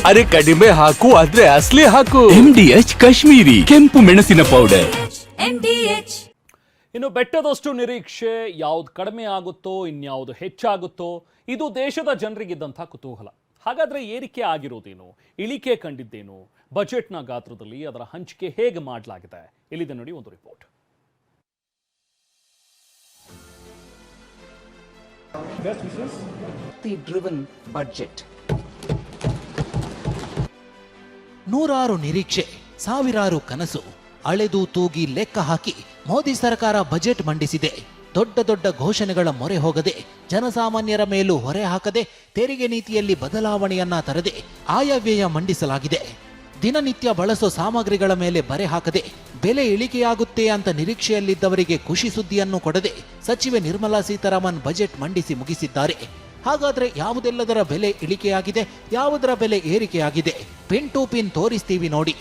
ಅರೆ ಕಡಿಮೆ ಹಾಕು ಆದ್ರೆ ಅಸ್ಲಿ ಹಾಕು. MDH ಕಾಶ್ಮೀರಿ ಕೆಂಪು ಮೆಣಸಿನ ಪೌಡರ್. ಇನ್ನು ಬೆಟ್ಟದಷ್ಟು ನಿರೀಕ್ಷೆ ಯಾವ್ದು ಕಡಿಮೆ ಆಗುತ್ತೋ ಇನ್ಯಾವುದು ಹೆಚ್ಚಾಗುತ್ತೋ ಇದು ದೇಶದ ಜನರಿಗಿದ್ದಂಥ ಕುತೂಹಲ. ಹಾಗಾದ್ರೆ ಏರಿಕೆ ಆಗಿರೋದೇನು, ಇಳಿಕೆ ಕಂಡಿದ್ದೇನು, ಬಜೆಟ್ನ ಗಾತ್ರದಲ್ಲಿ ಅದರ ಹಂಚಿಕೆ ಹೇಗೆ ಮಾಡಲಾಗಿದೆ, ಇಲ್ಲಿದೆ ನೋಡಿ ಒಂದು ರಿಪೋರ್ಟ್. ನೂರಾರು ನಿರೀಕ್ಷೆ, ಸಾವಿರಾರು ಕನಸು, ಅಳೆದು ತೂಗಿ ಲೆಕ್ಕ ಹಾಕಿ ಮೋದಿ ಸರ್ಕಾರ ಬಜೆಟ್ ಮಂಡಿಸಿದೆ. ದೊಡ್ಡ ದೊಡ್ಡ ಘೋಷಣೆಗಳ ಮೊರೆ ಹೋಗದೆ, ಜನಸಾಮಾನ್ಯರ ಮೇಲೂ ಹೊರೆ ಹಾಕದೆ, ತೆರಿಗೆ ನೀತಿಯಲ್ಲಿ ಬದಲಾವಣೆಯನ್ನ ತರದೆ ಆಯವ್ಯಯ ಮಂಡಿಸಲಾಗಿದೆ. ದಿನನಿತ್ಯ ಬಳಸೋ ಸಾಮಗ್ರಿಗಳ ಮೇಲೆ ಬರೆ ಹಾಕದೆ, ಬೆಲೆ ಇಳಿಕೆಯಾಗುತ್ತೆ ಅಂತ ನಿರೀಕ್ಷೆಯಲ್ಲಿದ್ದವರಿಗೆ ಖುಷಿ ಸುದ್ದಿಯನ್ನು ಕೊಡದೆ ಸಚಿವೆ ನಿರ್ಮಲಾ ಸೀತಾರಾಮನ್ ಬಜೆಟ್ ಮಂಡಿಸಿ ಮುಗಿಸಿದ್ದಾರೆ. ಹಾಗಾದ್ರೆ ಯಾವುದೆಲ್ಲದರ ಬೆಲೆ ಇಳಿಕೆಯಾಗಿದೆ, ಯಾವುದರ ಬೆಲೆ ಏರಿಕೆಯಾಗಿದೆ, ಪಿನ್ ಟು ಪಿನ್ ತೋರಿಸ್ತೀವಿ ನೋಡಿ.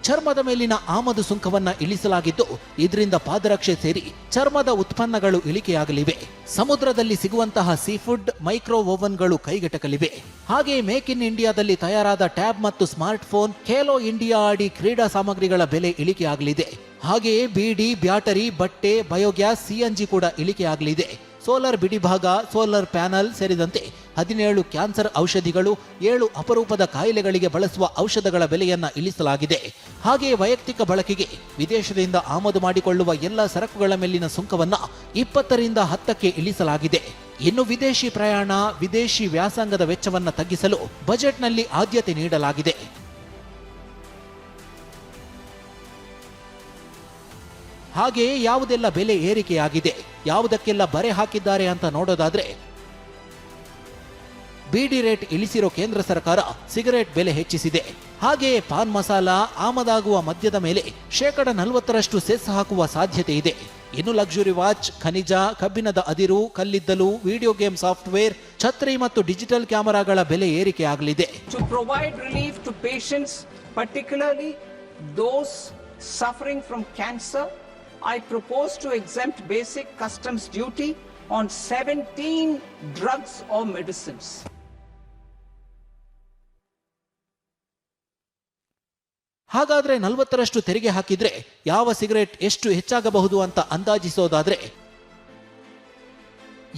ಚರ್ಮದ ಮೇಲಿನ ಆಮದು ಸುಂಕವನ್ನ ಇಳಿಸಲಾಗಿದ್ದು, ಇದರಿಂದ ಪಾದರಕ್ಷೆ ಸೇರಿ ಚರ್ಮದ ಉತ್ಪನ್ನಗಳು ಇಳಿಕೆಯಾಗಲಿವೆ. ಸಮುದ್ರದಲ್ಲಿ ಸಿಗುವಂತಹ ಸೀಫುಡ್, ಮೈಕ್ರೋ ಓವನ್ಗಳು ಕೈಗೆಟಕಲಿವೆ. ಹಾಗೆ ಮೇಕ್ ಇನ್ ಇಂಡಿಯಾದಲ್ಲಿ ತಯಾರಾದ ಟ್ಯಾಬ್ ಮತ್ತು ಸ್ಮಾರ್ಟ್ ಫೋನ್, ಖೇಲೋ ಇಂಡಿಯಾ ಅಡಿ ಕ್ರೀಡಾ ಸಾಮಗ್ರಿಗಳ ಬೆಲೆ ಇಳಿಕೆಯಾಗಲಿದೆ. ಹಾಗೆಯೇ ಬೀಡಿ, ಬ್ಯಾಟರಿ, ಬಟ್ಟೆ, ಬಯೋಗ್ಯಾಸ್, CNG ಕೂಡ ಇಳಿಕೆಯಾಗಲಿದೆ. ಸೋಲಾರ್ ಬಿಡಿಭಾಗ, ಸೋಲಾರ್ ಪ್ಯಾನಲ್ ಸೇರಿದಂತೆ 17 ಕ್ಯಾನ್ಸರ್ ಔಷಧಿಗಳು, 7 ಅಪರೂಪದ ಕಾಯಿಲೆಗಳಿಗೆ ಬಳಸುವ ಔಷಧಗಳ ಬೆಲೆಯನ್ನ ಇಳಿಸಲಾಗಿದೆ. ಹಾಗೆಯೇ ವೈಯಕ್ತಿಕ ಬಳಕೆಗೆ ವಿದೇಶದಿಂದ ಆಮದು ಮಾಡಿಕೊಳ್ಳುವ ಎಲ್ಲ ಸರಕುಗಳ ಮೇಲಿನ ಸುಂಕವನ್ನ 20ರಿಂದ 10ಕ್ಕೆ ಇಳಿಸಲಾಗಿದೆ. ಇನ್ನು ವಿದೇಶಿ ಪ್ರಯಾಣ, ವಿದೇಶಿ ವ್ಯಾಸಂಗದ ವೆಚ್ಚವನ್ನ ತಗ್ಗಿಸಲು ಬಜೆಟ್ನಲ್ಲಿ ಆದ್ಯತೆ ನೀಡಲಾಗಿದೆ. ಹಾಗೆಯೇ ಯಾವುದೆಲ್ಲ ಬೆಲೆ ಏರಿಕೆಯಾಗಿದೆ, ಯಾವುದಕ್ಕೆಲ್ಲ ಬರೆ ಹಾಕಿದ್ದಾರೆ ಅಂತ ನೋಡೋದಾದ್ರೆ, ಬೀಡಿ ರೇಟ್ ಇಳಿಸಿರೋ ಕೇಂದ್ರ ಸರ್ಕಾರ ಸಿಗರೇಟ್ ಬೆಲೆ ಹೆಚ್ಚಿಸಿದೆ. ಹಾಗೆಯೇ ಪಾನ್ ಮಸಾಲ, ಆಮದಾಗುವ ಮದ್ಯದ ಮೇಲೆ 40% ಸೆಸ್ ಹಾಕುವ ಸಾಧ್ಯತೆ ಇದೆ. ಇನ್ನು ಲಕ್ಸುರಿ ವಾಚ್, ಖನಿಜ, ಕಬ್ಬಿಣದ ಅದಿರು, ಕಲ್ಲಿದ್ದಲು, ವಿಡಿಯೋ ಗೇಮ್ ಸಾಫ್ಟ್ವೇರ್, ಛತ್ರಿ ಮತ್ತು ಡಿಜಿಟಲ್ ಕ್ಯಾಮೆರಾಗಳ ಬೆಲೆ ಏರಿಕೆ ಆಗಲಿದೆ. To provide relief to patients, particularly those suffering from cancer, I propose to exempt basic customs duty on 17 drugs or medicines. ಹಾಗಾದ್ರೆ 40% ತೆರಿಗೆ ಹಾಕಿದ್ರೆ ಯಾವ ಸಿಗರೇಟ್ ಎಷ್ಟು ಹೆಚ್ಚಾಗಬಹುದು ಅಂತ ಅಂದಾಜಿಸೋದಾದ್ರೆ,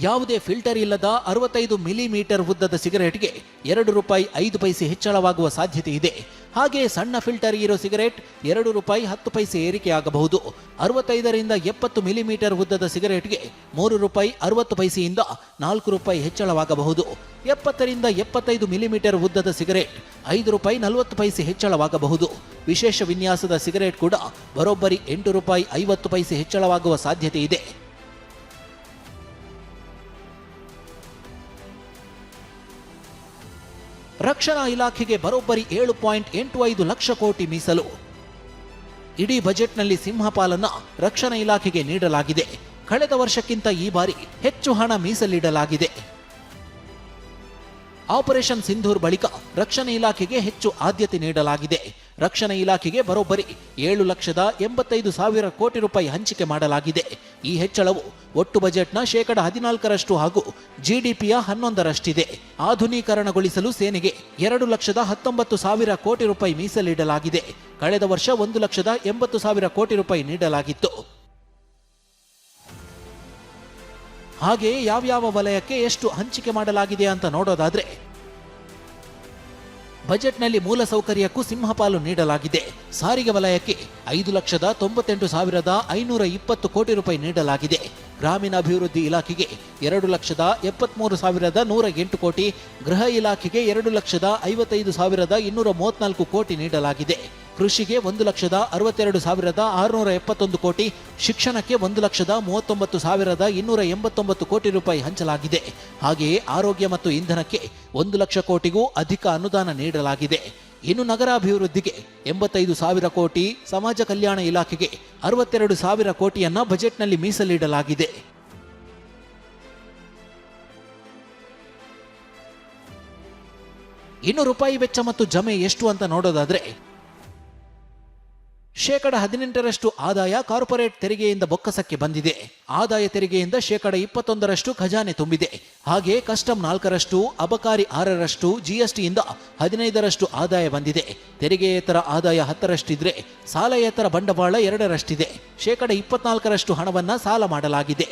ಯಾವುದೇ ಫಿಲ್ಟರ್ ಇಲ್ಲದ 65 ಮಿಲಿಮೀಟರ್ ಉದ್ದದ ಸಿಗರೇಟ್ಗೆ ₹2.5 ಹೆಚ್ಚಳವಾಗುವ ಸಾಧ್ಯತೆ ಇದೆ. ಹಾಗೆ ಸಣ್ಣ ಫಿಲ್ಟರ್ ಇರೋ ಸಿಗರೇಟ್ ₹2.10 ಏರಿಕೆಯಾಗಬಹುದು. 65ರಿಂದ 70 ಮಿಲಿಮೀಟರ್ ಉದ್ದದ ಸಿಗರೇಟ್ಗೆ ₹3.60 ಇಂದ ₹4 ಹೆಚ್ಚಳವಾಗಬಹುದು. 70ರಿಂದ 75 ಮಿಲಿಮೀಟರ್ ಉದ್ದದ ಸಿಗರೇಟ್ ₹5.40 ಹೆಚ್ಚಳವಾಗಬಹುದು. ವಿಶೇಷ ವಿನ್ಯಾಸದ ಸಿಗರೇಟ್ ಕೂಡ ಬರೋಬ್ಬರಿ ₹8.50 ಹೆಚ್ಚಳವಾಗುವ ಸಾಧ್ಯತೆ ಇದೆ. ರಕ್ಷಣಾ ಇಲಾಖೆಗೆ ಬರೋಬ್ಬರಿ 7.85 ಲಕ್ಷ ಕೋಟಿ ಮೀಸಲು. ಇಡೀ ಬಜೆಟ್ನಲ್ಲಿ ಸಿಂಹಪಾಲನ್ನ ರಕ್ಷಣಾ ಇಲಾಖೆಗೆ ನೀಡಲಾಗಿದೆ. ಕಳೆದ ವರ್ಷಕ್ಕಿಂತ ಈ ಬಾರಿ ಹೆಚ್ಚು ಹಣ ಮೀಸಲಿಡಲಾಗಿದೆ. ಆಪರೇಷನ್ ಸಿಂಧೂರ್ ಬಳಿಕ ರಕ್ಷಣಾ ಇಲಾಖೆಗೆ ಹೆಚ್ಚು ಆದ್ಯತೆ ನೀಡಲಾಗಿದೆ. ರಕ್ಷಣಾ ಇಲಾಖೆಗೆ ಬರೋಬ್ಬರಿ 7,85,000 ಕೋಟಿ ರೂಪಾಯಿ ಹಂಚಿಕೆ ಮಾಡಲಾಗಿದೆ. ಈ ಹೆಚ್ಚಳವು ಒಟ್ಟು ಬಜೆಟ್ನ 14% ಹಾಗೂ GDPಯ 11%. ಆಧುನೀಕರಣಗೊಳಿಸಲು ಸೇನೆಗೆ 2,19,000 ಕೋಟಿ ರೂಪಾಯಿ ಮೀಸಲಿಡಲಾಗಿದೆ. ಕಳೆದ ವರ್ಷ 1,80,000 ಕೋಟಿ ರೂಪಾಯಿ ನೀಡಲಾಗಿತ್ತು. ಹಾಗೆ ಯಾವ್ಯಾವ ವಲಯಕ್ಕೆ ಎಷ್ಟು ಹಂಚಿಕೆ ಮಾಡಲಾಗಿದೆ ಅಂತ ನೋಡೋದಾದ್ರೆ, ಬಜೆಟ್ನಲ್ಲಿ ಮೂಲಸೌಕರ್ಯಕ್ಕೂ ಸಿಂಹಪಾಲು ನೀಡಲಾಗಿದೆ. ಸಾರಿಗೆ ವಲಯಕ್ಕೆ 5,98,520 ಕೋಟಿ ರೂಪಾಯಿ ನೀಡಲಾಗಿದೆ. ಗ್ರಾಮೀಣಾಭಿವೃದ್ಧಿ ಇಲಾಖೆಗೆ 2,73,108 ಕೋಟಿ, ಗೃಹ ಇಲಾಖೆಗೆ 2,55,234 ಕೋಟಿ ನೀಡಲಾಗಿದೆ. ಕೃಷಿಗೆ 1,62,671 ಕೋಟಿ, ಶಿಕ್ಷಣಕ್ಕೆ 1,39,289 ಕೋಟಿ ರೂಪಾಯಿ ಹಂಚಲಾಗಿದೆ. ಹಾಗೆಯೇ ಆರೋಗ್ಯ ಮತ್ತು ಇಂಧನಕ್ಕೆ 1 ಲಕ್ಷ ಕೋಟಿಗೂ ಅಧಿಕ ಅನುದಾನ ನೀಡಲಾಗಿದೆ. ಇನ್ನು ನಗರಾಭಿವೃದ್ಧಿಗೆ 85,000 ಕೋಟಿ, ಸಮಾಜ ಕಲ್ಯಾಣ ಇಲಾಖೆಗೆ 62,000 ಕೋಟಿಯನ್ನ ಬಜೆಟ್ನಲ್ಲಿ ಮೀಸಲಿಡಲಾಗಿದೆ. ಇನ್ನು ರೂಪಾಯಿ ವೆಚ್ಚ ಮತ್ತು ಜಮೆ ಎಷ್ಟು ಅಂತ ನೋಡೋದಾದ್ರೆ, 18% ಆದಾಯ ಕಾರ್ಪೊರೇಟ್ ತೆರಿಗೆಯಿಂದ ಬೊಕ್ಕಸಕ್ಕೆ ಬಂದಿದೆ. ಆದಾಯ ತೆರಿಗೆಯಿಂದ 21% ಖಜಾನೆ ತುಂಬಿದೆ. ಹಾಗೆ ಕಸ್ಟಮ್ 4%, ಅಬಕಾರಿ 6%, ಜಿಎಸ್ಟಿಯಿಂದ 15% ಆದಾಯ ಬಂದಿದೆ. ತೆರಿಗೆಯೇತರ ಆದಾಯ 10%ಇದ್ರೆ ಸಾಲಯೇತರ ಬಂಡವಾಳ 2%ಇದೆ. 24% ಹಣವನ್ನ ಸಾಲ ಮಾಡಲಾಗಿದೆ.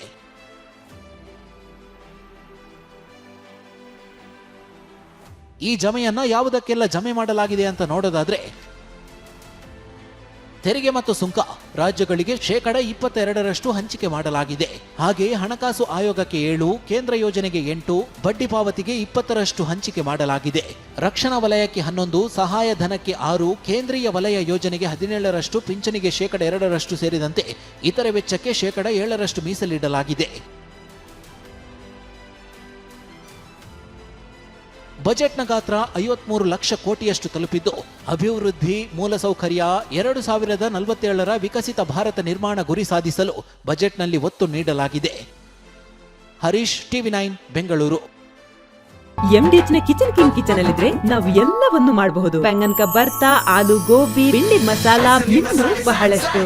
ಈ ಜಮೆಯನ್ನ ಯಾವುದಕ್ಕೆಲ್ಲ ಜಮೆ ಮಾಡಲಾಗಿದೆ ಅಂತ ನೋಡೋದಾದ್ರೆ, ತೆರಿಗೆ ಮತ್ತು ಸುಂಕ ರಾಜ್ಯಗಳಿಗೆ 22% ಹಂಚಿಕೆ ಮಾಡಲಾಗಿದೆ. ಹಾಗೆಯೇ ಹಣಕಾಸು ಆಯೋಗಕ್ಕೆ 7, ಕೇಂದ್ರ ಯೋಜನೆಗೆ 8, ಬಡ್ಡಿ ಪಾವತಿಗೆ 20% ಹಂಚಿಕೆ ಮಾಡಲಾಗಿದೆ. ರಕ್ಷಣಾ ವಲಯಕ್ಕೆ 11, ಸಹಾಯ ಧನಕ್ಕೆ 6, ಕೇಂದ್ರೀಯ ವಲಯ ಯೋಜನೆಗೆ 17%, ಪಿಂಚಣಿಗೆ 2% ಸೇರಿದಂತೆ ಇತರೆ ವೆಚ್ಚಕ್ಕೆ 7% ಮೀಸಲಿಡಲಾಗಿದೆ. ಬಜೆಟ್ನ ಗಾತ್ರ 53 ಲಕ್ಷ ಕೋಟಿಯಷ್ಟು ತಲುಪಿದ್ದು, ಅಭಿವೃದ್ಧಿ, ಮೂಲಸೌಕರ್ಯ, 2047ರ ವಿಕಸಿತ ಭಾರತ ನಿರ್ಮಾಣ ಗುರಿ ಸಾಧಿಸಲು ಬಜೆಟ್ನಲ್ಲಿ ಒತ್ತು ನೀಡಲಾಗಿದೆ. ಹರೀಶ್, ಟಿವಿ9 ಬೆಂಗಳೂರು. MDH ನ ಕಿಚನ್ ಅಲ್ಲಿದ್ರೆ ನಾವು ಎಲ್ಲವನ್ನು ಮಾಡಬಹುದು. ಬೆಂಗನ್ ಕಾ ಬರ್ತಾ, ಆಲೂ ಗೋಬಿ, ಭಿಂಡಿ ಮಸಾಲಾ, ಇನ್ನೂ ಬಹಳಷ್ಟು.